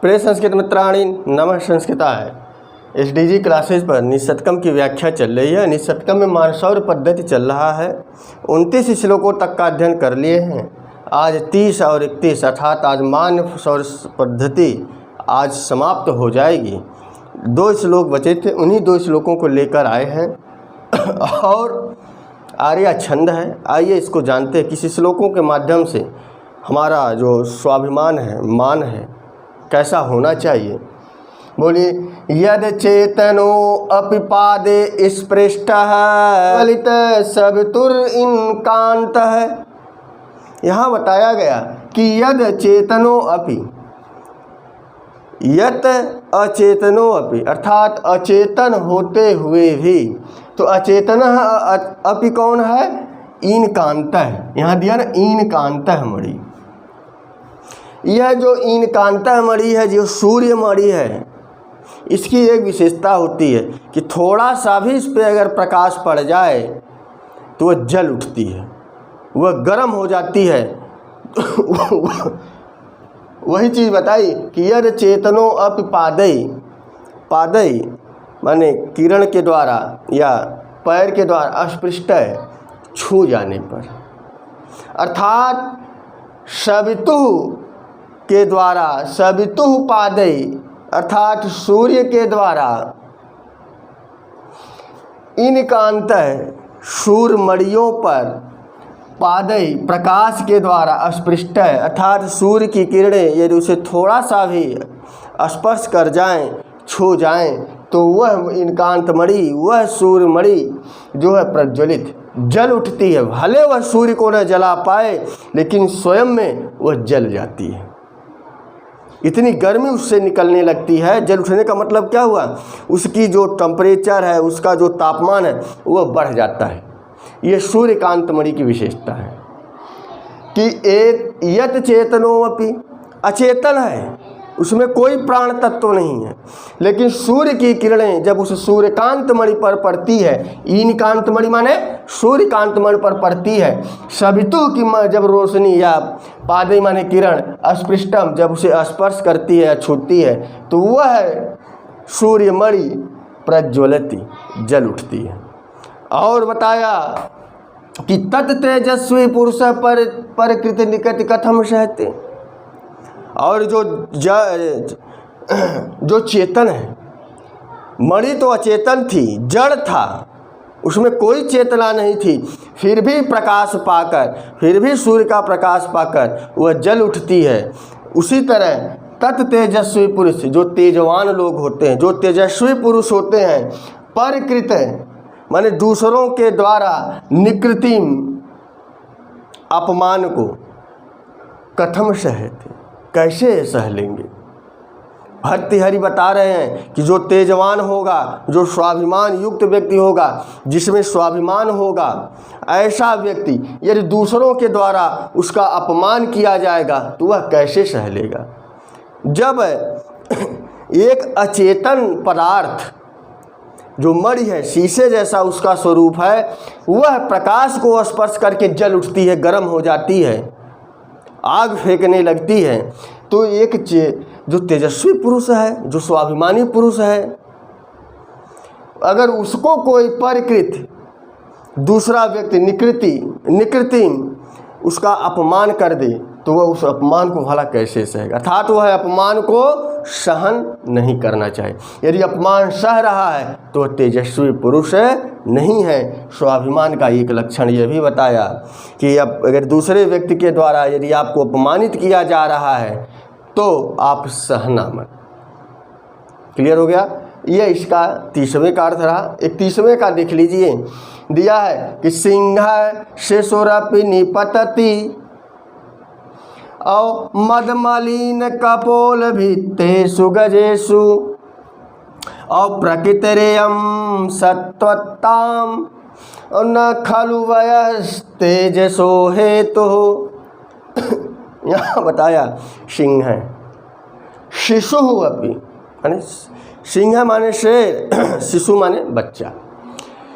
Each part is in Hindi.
प्रिय संस्कृत मित्राणि, नमः संस्कृताय। एसडीजी क्लासेस पर निषट्कम की व्याख्या चल रही है। निषट्कम में मानसौर पद्धति चल रहा है। 29 श्लोकों तक का अध्ययन कर लिए हैं। आज 30 और 31 अर्थात आज मानसौर पद्धति आज समाप्त हो जाएगी। 2 श्लोक बचे थे, उन्हीं 2 श्लोकों को लेकर आए हैं और आर्या छंद है। आइए इसको जानते हैं। किसी श्लोकों के माध्यम से हमारा जो स्वाभिमान है, मान है, कैसा होना चाहिए। बोलिए, यद चेतनो अपि पादे स्पृष्टः फलित सवितुर इनकान्तः। यहाँ बताया गया कि यद चेतनो अपि, यत अचेतनो अपि अर्थात अचेतन होते हुए भी, तो अचेतन अपि कौन है? इनकान्तः। यहाँ दिया ना इनकान्तः मणि। यह जो इनकान्तः मणि है, जो सूर्य मणि है, इसकी एक विशेषता होती है कि थोड़ा सा भी इस पर अगर प्रकाश पड़ जाए तो वह जल उठती है, वह गर्म हो जाती है। वही चीज़ बताई कि यद चेतनो अपि पादई, पादई माने किरण के द्वारा या पैर के द्वारा अस्पृष्ट छू जाने पर, अर्थात सवितुः के द्वारा, सवितुः पादई अर्थात सूर्य के द्वारा, इनकान्तः सूर्यमणियों पर, पादई प्रकाश के द्वारा अस्पृष्ट अर्थात सूर्य की किरणें यदि उसे थोड़ा सा भी स्पर्श कर जाएं, छू जाएं, तो वह इनकांत मणि, वह सूर्यमणि जो है प्रज्वलित जल उठती है। भले वह सूर्य को न जला पाए लेकिन स्वयं में वह जल जाती है। इतनी गर्मी उससे निकलने लगती है। जल उठने का मतलब क्या हुआ? उसकी जो टेम्परेचर है, उसका जो तापमान है, वह बढ़ जाता है। ये सूर्यकांत मणि की विशेषता है कि एक यत चेतनोपि, अचेतन है, उसमें कोई प्राण तत्व नहीं है, लेकिन सूर्य की किरणें जब उस सूर्यकांत मणि पर पड़ती है, इनकांत मणि माने सूर्यकांत मणि पर पड़ती है, सवितु की जब रोशनी या पादे माने किरण अस्पृष्टम जब उसे स्पर्श करती है या छूती है, तो वह सूर्यमणि प्रज्वलती जल उठती है। और बताया कि तत् तेजस्वी पुरुष पर प्रकृति निकट कथम सहते। और जो चेतन है, मणि तो अचेतन थी, जड़ था, उसमें कोई चेतना नहीं थी, फिर भी प्रकाश पाकर, फिर भी सूर्य का प्रकाश पाकर वह जल उठती है। उसी तरह तत् तेजस्वी पुरुष, जो तेजवान लोग होते हैं, जो तेजस्वी पुरुष होते हैं, परकृत माने दूसरों के द्वारा निकृतिम अपमान को कथम सहते, कैसे सह लेंगे। भर्तृहरि बता रहे हैं कि जो तेजवान होगा, जो स्वाभिमान युक्त व्यक्ति होगा, जिसमें स्वाभिमान होगा, ऐसा व्यक्ति यदि दूसरों के द्वारा उसका अपमान किया जाएगा तो वह कैसे सह लेगा। जब एक अचेतन पदार्थ जो मणि है, शीशे जैसा उसका स्वरूप है, वह प्रकाश को स्पर्श करके जल उठती है, गर्म हो जाती है, आग फेंकने लगती है, तो एक जो तेजस्वी पुरुष है, जो स्वाभिमानी पुरुष है, अगर उसको कोई परिकृत दूसरा व्यक्ति निकृतिम उसका अपमान कर दे तो वह उस अपमान को भला कैसे सहेगा। अर्थात वह अपमान को सहन नहीं करना चाहिए। यदि अपमान सह रहा है तो वह तेजस्वी पुरुष नहीं है। स्वाभिमान का एक लक्षण यह भी बताया कि अब अगर दूसरे व्यक्ति के द्वारा यदि आपको अपमानित किया जा रहा है तो आप सहना मत। क्लियर हो गया। ये इसका 30वें का अर्थ रहा। 31वें का देख लीजिए, दिया है कि सिंह शिशुरपि निपतति और मदमलिन कपोल भित्तेषु गजेषु और प्रकृतिरेयं सत्वत्ताम न खलु वयस्तेजसो हेतु। यहाँ बताया सिंह है, शिशु अपि माने सिंह माने शेर, शिशु माने बच्चा।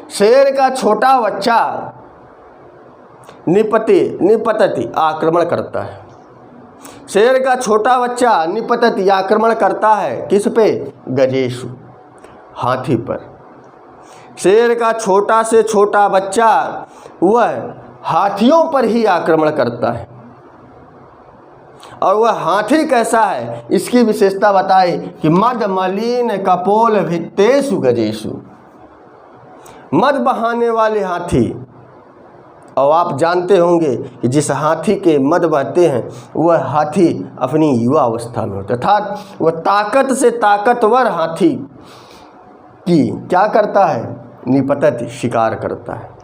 शेर का छोटा बच्चा निपतति आक्रमण करता है। शेर का छोटा बच्चा निपतति आक्रमण करता है किस पे? गजेषु, हाथी पर। शेर का छोटा से छोटा बच्चा वह हाथियों पर ही आक्रमण करता है। और वह हाथी कैसा है, इसकी विशेषता बताई कि मद मलिन कपोल भित्तेषु गजेषु, मद बहाने वाले हाथी। और आप जानते होंगे कि जिस हाथी के मद बहते हैं वह हाथी अपनी युवा अवस्था में होता है, अर्थात वह ताकत से ताकतवर हाथी की क्या करता है? निपतति, शिकार करता है।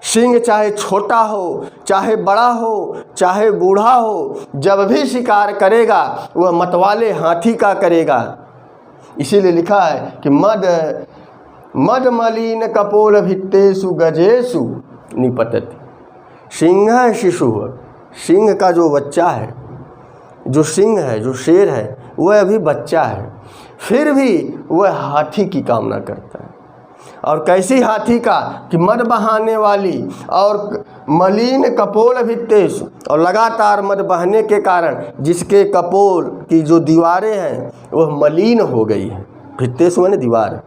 सिंह चाहे छोटा हो, चाहे बड़ा हो, चाहे बूढ़ा हो, जब भी शिकार करेगा वह मतवाले हाथी का करेगा। इसीलिए लिखा है कि मद मलिन कपोल भित्तेषु गजेषु निपतति। सिंह शिशु, सिंह का जो बच्चा है, जो सिंह है, जो शेर है, वह अभी बच्चा है, फिर भी वह हाथी की कामना करता है। और कैसी हाथी का? कि मद बहाने वाली और मलिन कपोल भित्तेषु, और लगातार मद बहने के कारण जिसके कपोल की जो दीवारें हैं वह मलिन हो गई हैं। भित्तेषु माने दीवार,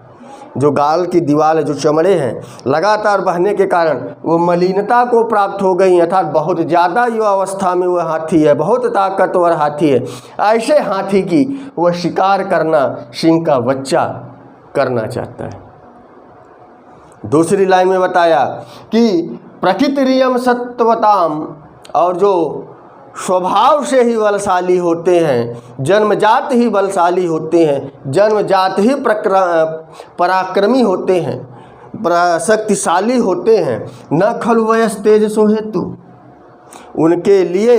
जो गाल की दीवार है, जो चमड़े हैं, लगातार बहने के कारण वो मलिनता को प्राप्त हो गई, अर्थात बहुत ज़्यादा युवा अवस्था में वह हाथी है, बहुत ताकतवर हाथी है। ऐसे हाथी की वह शिकार करना सिंह का बच्चा करना चाहता है। दूसरी लाइन में बताया कि प्रकृतिरियम सत्वताम, और जो स्वभाव से ही बलशाली होते हैं, जन्मजात ही बलशाली होते हैं, जन्मजात ही पराक्रमी होते हैं, शक्तिशाली होते हैं। न खलु वयस तेजसो हेतु, उनके लिए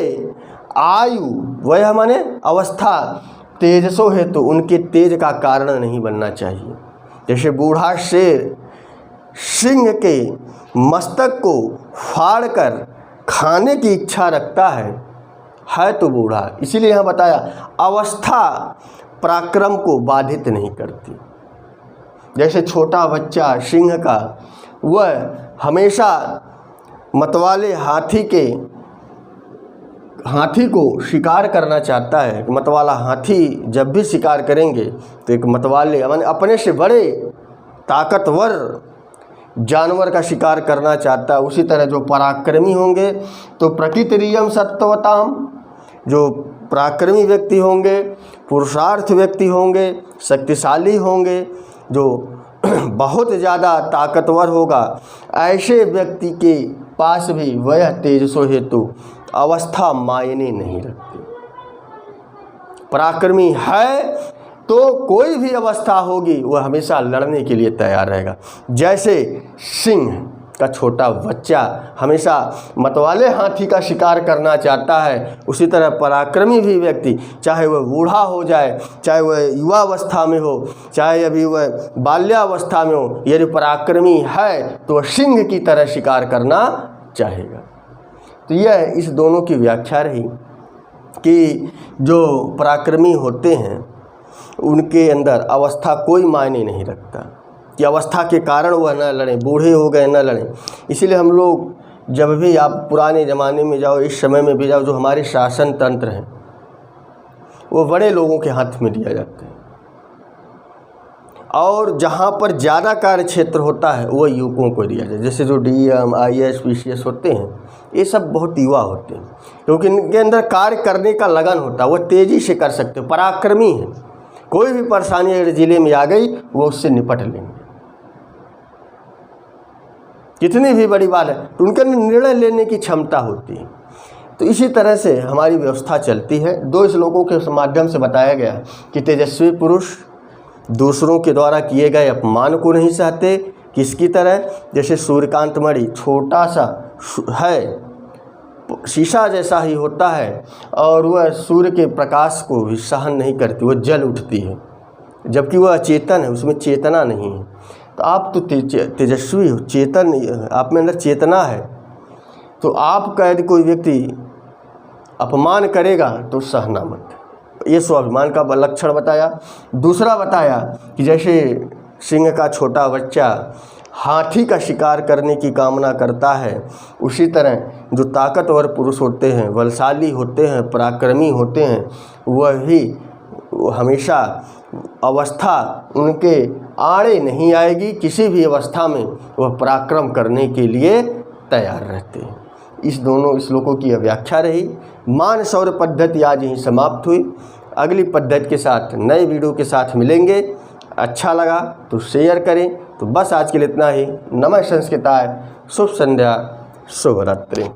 आयु, वह माने अवस्था, तेजसो हेतु, उनके तेज का कारण नहीं बनना चाहिए। जैसे बूढ़ा शेर सिंह के मस्तक को फाड़कर खाने की इच्छा रखता है तो बूढ़ा, इसीलिए यहाँ बताया अवस्था पराक्रम को बाधित नहीं करती। जैसे छोटा बच्चा सिंह का, वह हमेशा मतवाले हाथी को शिकार करना चाहता है। मतवाला हाथी जब भी शिकार करेंगे तो एक मतवाले माने अपने से बड़े ताकतवर जानवर का शिकार करना चाहता है। उसी तरह जो पराक्रमी होंगे तो प्रकृतिरियम सत्वताम, जो पराक्रमी व्यक्ति होंगे, पुरुषार्थ व्यक्ति होंगे, शक्तिशाली होंगे, जो बहुत ज़्यादा ताकतवर होगा, ऐसे व्यक्ति के पास भी वह तेजसो हेतु अवस्था मायने नहीं रखती। पराक्रमी है तो कोई भी अवस्था होगी वह हमेशा लड़ने के लिए तैयार रहेगा। जैसे सिंह का छोटा बच्चा हमेशा मतवाले हाथी का शिकार करना चाहता है, उसी तरह पराक्रमी भी व्यक्ति, चाहे वह बूढ़ा हो जाए, चाहे वह युवा अवस्था में हो, चाहे अभी वह बाल्यावस्था में हो, यदि पराक्रमी है तो वह सिंह की तरह शिकार करना चाहेगा। तो यह इस दोनों की व्याख्या रही कि जो पराक्रमी होते हैं उनके अंदर अवस्था कोई मायने नहीं रखता, कि अवस्था के कारण वह न लड़ें, बूढ़े हो गए न लड़ें। इसीलिए हम लोग जब भी आप पुराने ज़माने में जाओ, इस समय में भी जाओ, जो हमारे शासन तंत्र हैं वो बड़े लोगों के हाथ में दिया जाता है, और जहाँ पर ज़्यादा कार्य क्षेत्र होता है वो युवकों को दिया जाए। जैसे जो डीएम, आईएएस, पीसीएस होते हैं, ये सब बहुत युवा होते हैं, क्योंकि इनके अंदर कार्य करने का लगन होता है, वो तेज़ी से कर सकते हैं, पराक्रमी हैं। कोई भी परेशानी अगर ज़िले में आ गई वो उससे निपट लेंगे, कितनी भी बड़ी बात है तो उनके निर्णय लेने की क्षमता होती है। तो इसी तरह से हमारी व्यवस्था चलती है। दो श्लोकों के माध्यम से बताया गया कि तेजस्वी पुरुष दूसरों के द्वारा किए गए अपमान को नहीं सहते, किसकी तरह? जैसे सूर्यकांत मणि छोटा सा है, शीशा जैसा ही होता है, और वह सूर्य के प्रकाश को भी सहन नहीं करती, वह जल उठती है, जबकि वह अचेतन है, उसमें चेतना नहीं है। तो आप तो तेजस्वी हो, चेतन, आप में अंदर चेतना है, तो आपका यदि कोई व्यक्ति अपमान करेगा तो सहना मत। ये स्वाभिमान का लक्षण बताया। दूसरा बताया कि जैसे सिंह का छोटा बच्चा हाथी का शिकार करने की कामना करता है, उसी तरह जो ताकतवर पुरुष होते हैं, बलशाली होते हैं, पराक्रमी होते हैं, वही हमेशा अवस्था उनके आड़े नहीं आएगी। किसी भी अवस्था में वह पराक्रम करने के लिए तैयार रहते हैं। इस दोनों श्लोकों की व्याख्या रही। मानसौर पद्धति आज ही समाप्त हुई। अगली पद्धति के साथ, नए वीडियो के साथ मिलेंगे। अच्छा लगा तो शेयर करें। तो बस आज के लिए इतना ही। नमः संस्कृताय। शुभ संध्या, शुभ रात्रि।